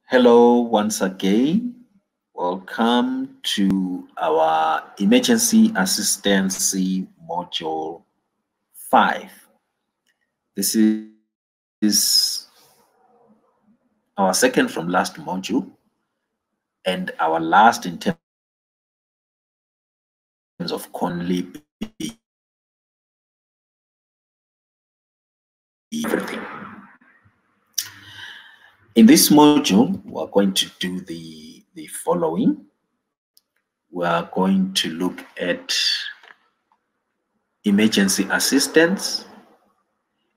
Hello, once again. Welcome to our Emergency Assistance Module 5. This is our second from last module and our last in terms of Conley everything. In this module, we're going to do the following. We are going to look at emergency assistance,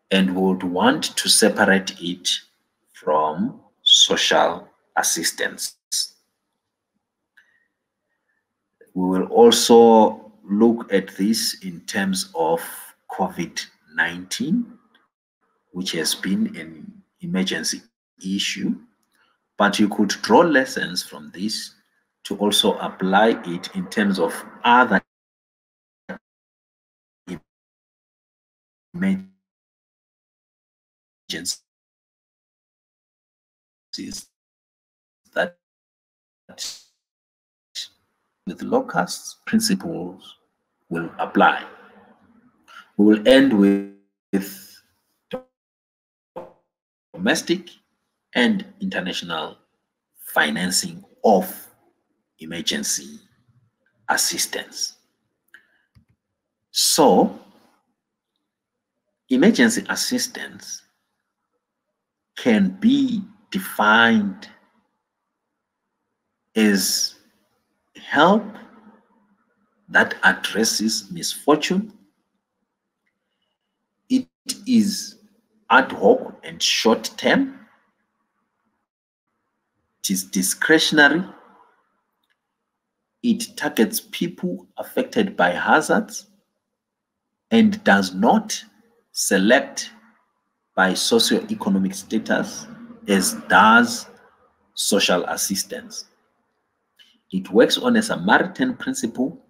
and we would want to separate it from social assistance. We will also look at this in terms of COVID-19, which has been an emergency issue, but you could draw lessons from this to also apply it in terms of other emergencies that with locusts principles will apply. We will end with domestic and international financing of emergency assistance. So, emergency assistance can be defined as help that addresses misfortune. It is ad hoc and short term. It is discretionary. It targets people affected by hazards and does not select by socioeconomic status as does social assistance. It works on a Samaritan principle,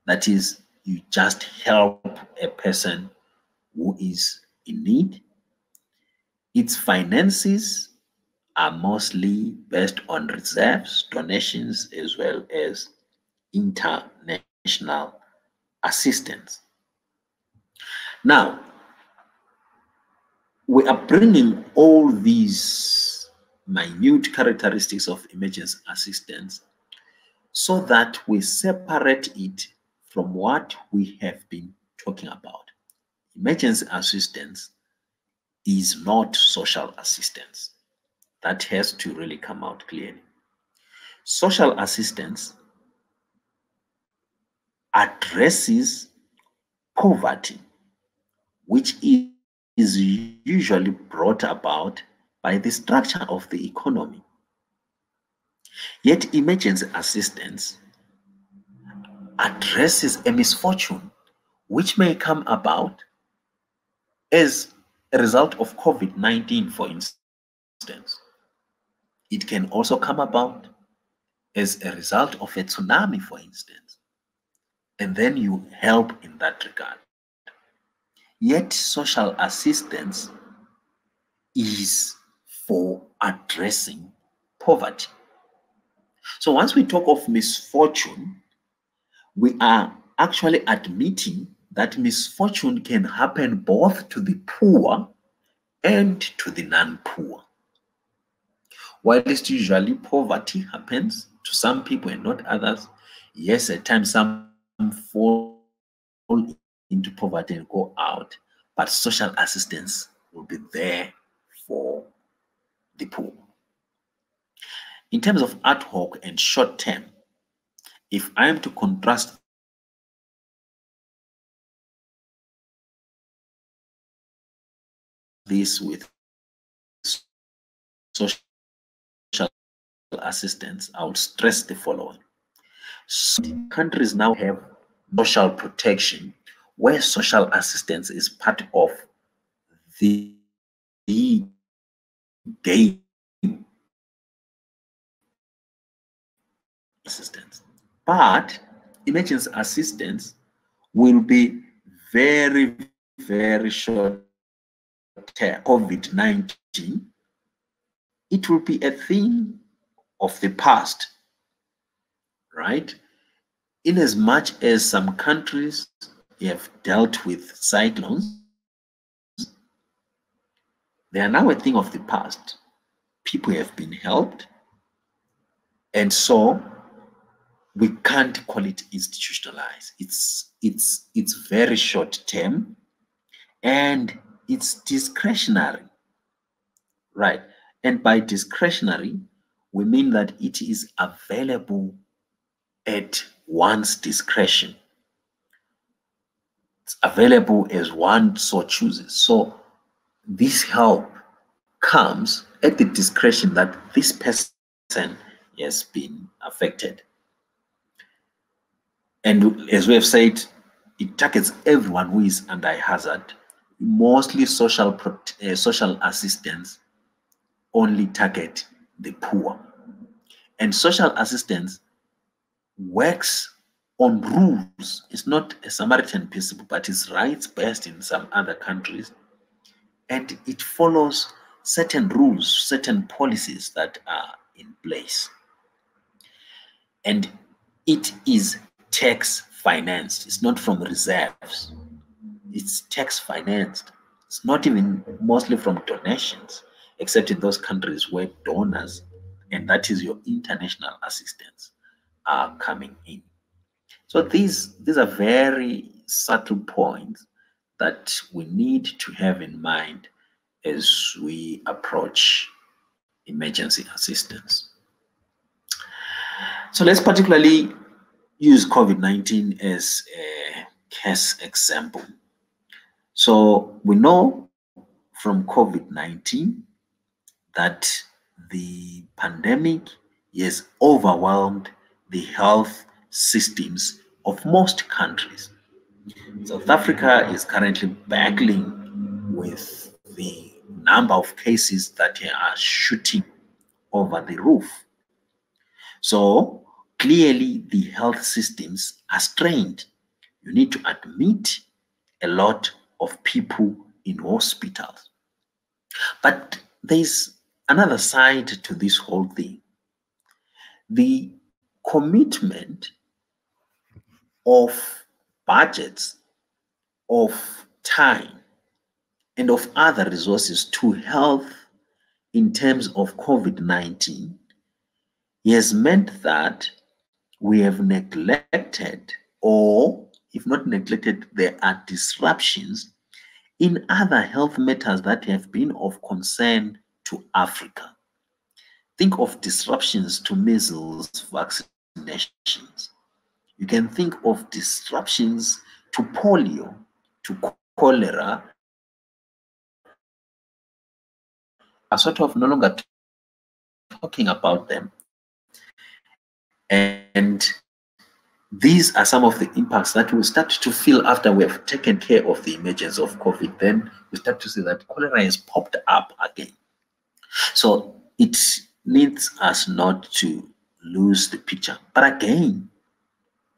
that is, you just help a person who is in need. Its finances are mostly based on reserves, donations, as well as international assistance. Now, we are bringing all these minute characteristics of emergency assistance so that we separate it from what we have been talking about. Emergency assistance is not social assistance. That has to really come out clearly. Social assistance addresses poverty, which is usually brought about by the structure of the economy. Yet emergency assistance addresses a misfortune which may come about as a result of COVID-19, for instance. It can also come about as a result of a tsunami, for instance. And then you help in that regard. Yet social assistance is for addressing poverty. So once we talk of misfortune, we are actually admitting that misfortune can happen both to the poor and to the non-poor. Whilst usually poverty happens to some people and not others, yes, at times some fall into poverty and go out, but social assistance will be there for the poor. In terms of ad hoc and short term, if I am to contrast this with social assistance, I would stress the following. So countries now have social protection where social assistance is part of the game assistance. But emergency assistance will be very, very short term. COVID-19, it will be a thing of the past, right? In as much as some countries have dealt with cyclones, they are now a thing of the past. People have been helped, and so we can't call it institutionalized. It's very short term, and it's discretionary, right? And by discretionary, we mean that it is available at one's discretion. It's available as one so chooses. So this help comes at the discretion that this person has been affected. And as we have said, it targets everyone who is under hazard. Mostly social assistance only target the poor. And social assistance works on rules. It's not a Samaritan principle, but it's rights-based in some other countries. And it follows certain rules, certain policies that are in place. And it is tax financed. It's not from reserves. It's tax financed. It's not even mostly from donations, except in those countries where donors, and that is your international assistance, are coming in. So these are very subtle points that we need to have in mind as we approach emergency assistance. So let's particularly use COVID-19 as a case example. So we know from COVID-19 that the pandemic has overwhelmed the health systems of most countries. South Africa is currently battling with the number of cases that are shooting over the roof. So clearly the health systems are strained. You need to admit a lot of people in hospitals. But there's another side to this whole thing. The commitment of budgets, of time, and of other resources to health in terms of COVID-19 has meant that we have neglected, or if not neglected, there are disruptions in other health matters that have been of concern to Africa. Think of disruptions to measles vaccinations. You can think of disruptions to polio, to cholera, are sort of no longer talking about them. And these are some of the impacts that we'll start to feel after we have taken care of the emergence of COVID. Then we start to see that cholera has popped up again. So it needs us not to lose the picture. But again,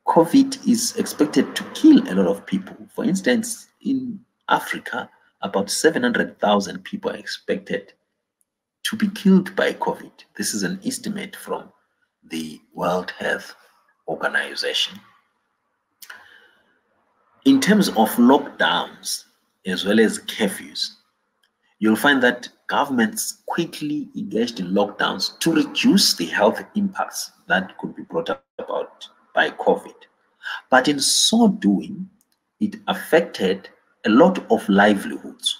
COVID is expected to kill a lot of people. For instance, in Africa, about 700,000 people are expected to be killed by COVID. This is an estimate from the World Health Organization. In terms of lockdowns as well as curfews, you'll find that governments quickly engaged in lockdowns to reduce the health impacts that could be brought about by COVID. But in so doing, it affected a lot of livelihoods.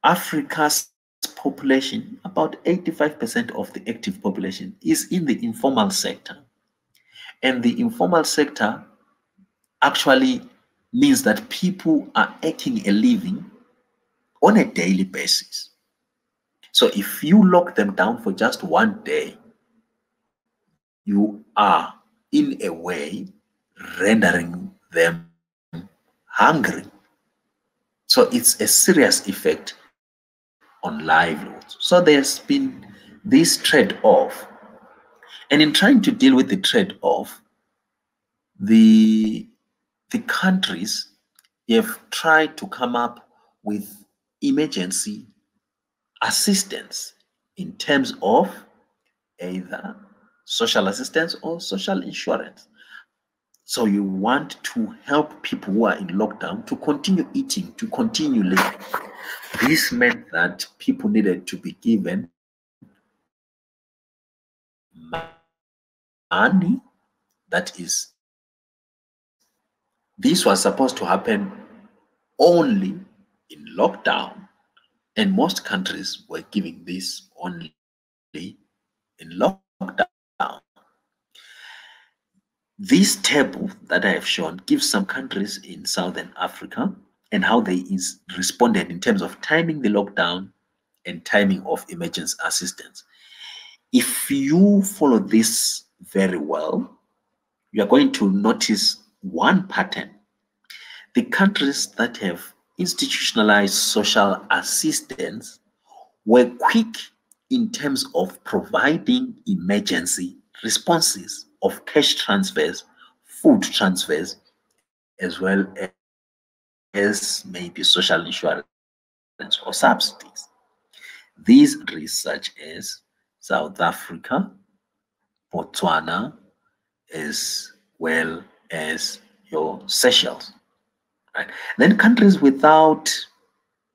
Africa's population, about 85% of the active population, is in the informal sector. And the informal sector actually means that people are making a living on a daily basis. So if you lock them down for just one day, you are in a way rendering them hungry. So it's a serious effect on livelihoods. So there's been this trade-off. And in trying to deal with the trade-off, the countries have tried to come up with emergency assistance in terms of either social assistance or social insurance. So you want to help people who are in lockdown to continue eating, to continue living. This meant that people needed to be given money. That is, this was supposed to happen only in lockdown, and most countries were giving this only in lockdown. This table that I have shown gives some countries in Southern Africa and how they responded in terms of timing the lockdown and timing of emergency assistance. If you follow this very well, you are going to notice one pattern. The countries that have institutionalized social assistance were quick in terms of providing emergency responses of cash transfers, food transfers, as well as maybe social insurance or subsidies. These countries such as South Africa, Botswana, as well as your Seychelles. Right? Then countries without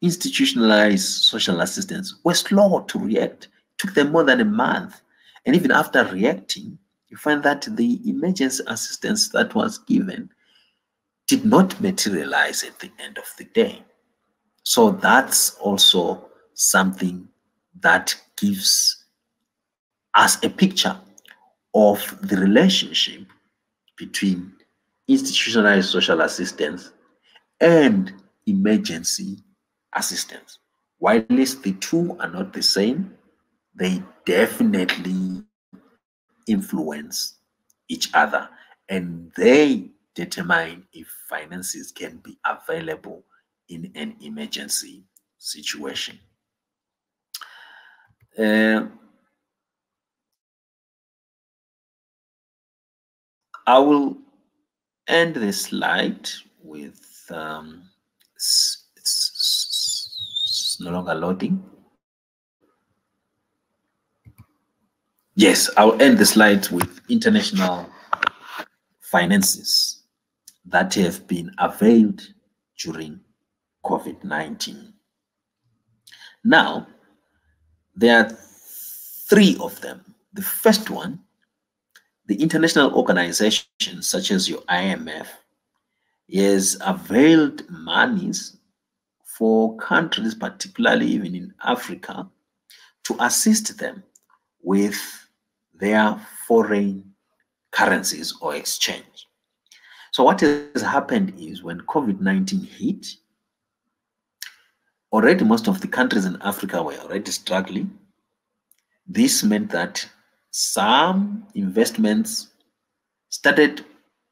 institutionalized social assistance were slow to react. It took them more than a month. And even after reacting, you find that the emergency assistance that was given did not materialize at the end of the day. So that's also something that gives us a picture of the relationship between institutionalized social assistance and emergency assistance. While the two are not the same, they definitely influence each other, and they determine if finances can be available in an emergency situation. I will end this slide with it's no longer loading. Yes, I'll end the slides with international finances that have been availed during COVID-19. Now, there are three of them. The first one, the international organizations such as your IMF, has availed monies for countries, particularly even in Africa, to assist them with their foreign currencies or exchange. So what has happened is when COVID-19 hit, already most of the countries in Africa were already struggling. This meant that some investments started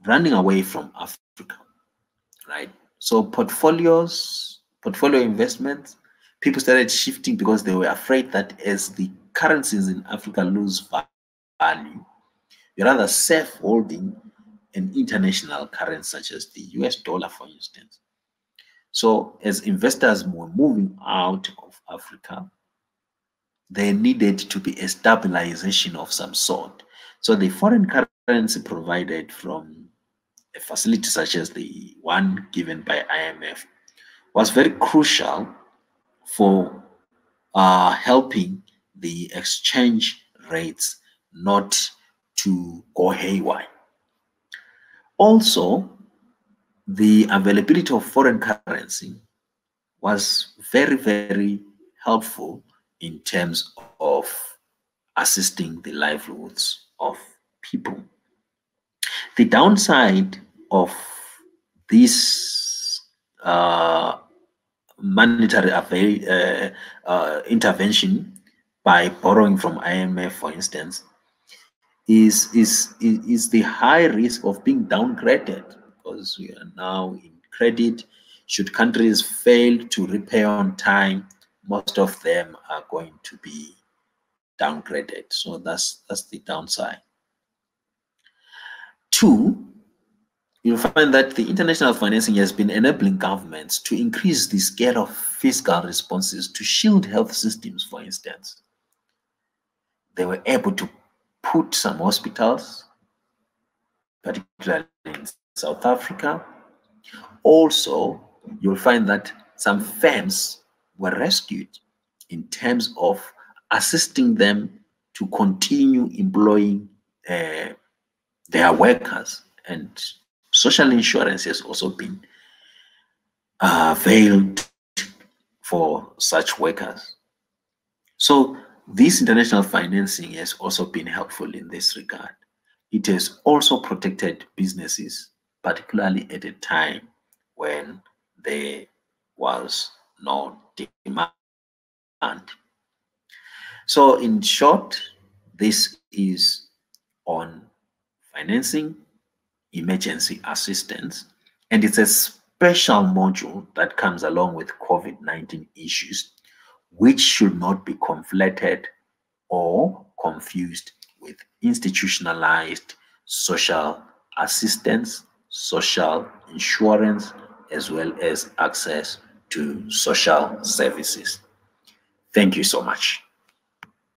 running away from Africa, right? So portfolio investments, people started shifting because they were afraid that as the currencies in Africa lose value, you're rather safe holding an international currency such as the US dollar, for instance. So as investors were moving out of Africa, there needed to be a stabilization of some sort. So the foreign currency provided from a facility such as the one given by IMF was very crucial for helping the exchange rates not to go haywire. Also, the availability of foreign currency was very, very helpful in terms of assisting the livelihoods of people. The downside of this monetary intervention by borrowing from IMF, for instance, is the high risk of being downgraded, because we are now in credit. Should countries fail to repay on time, most of them are going to be downgraded. So that's the downside. Two, you'll find that the international financing has been enabling governments to increase the scale of fiscal responses to shield health systems, for instance. they were able to put some hospitals, particularly in South Africa. Also, you'll find that some firms were rescued in terms of assisting them to continue employing their workers, and social insurance has also been availed for such workers. So this international financing has also been helpful in this regard. It has also protected businesses, particularly at a time when there was no demand. So in short, this is on financing emergency assistance, and it's a special module that comes along with COVID-19 issues, which should not be conflated or confused with institutionalized social assistance, social insurance, as well as access to social services. Thank you so much.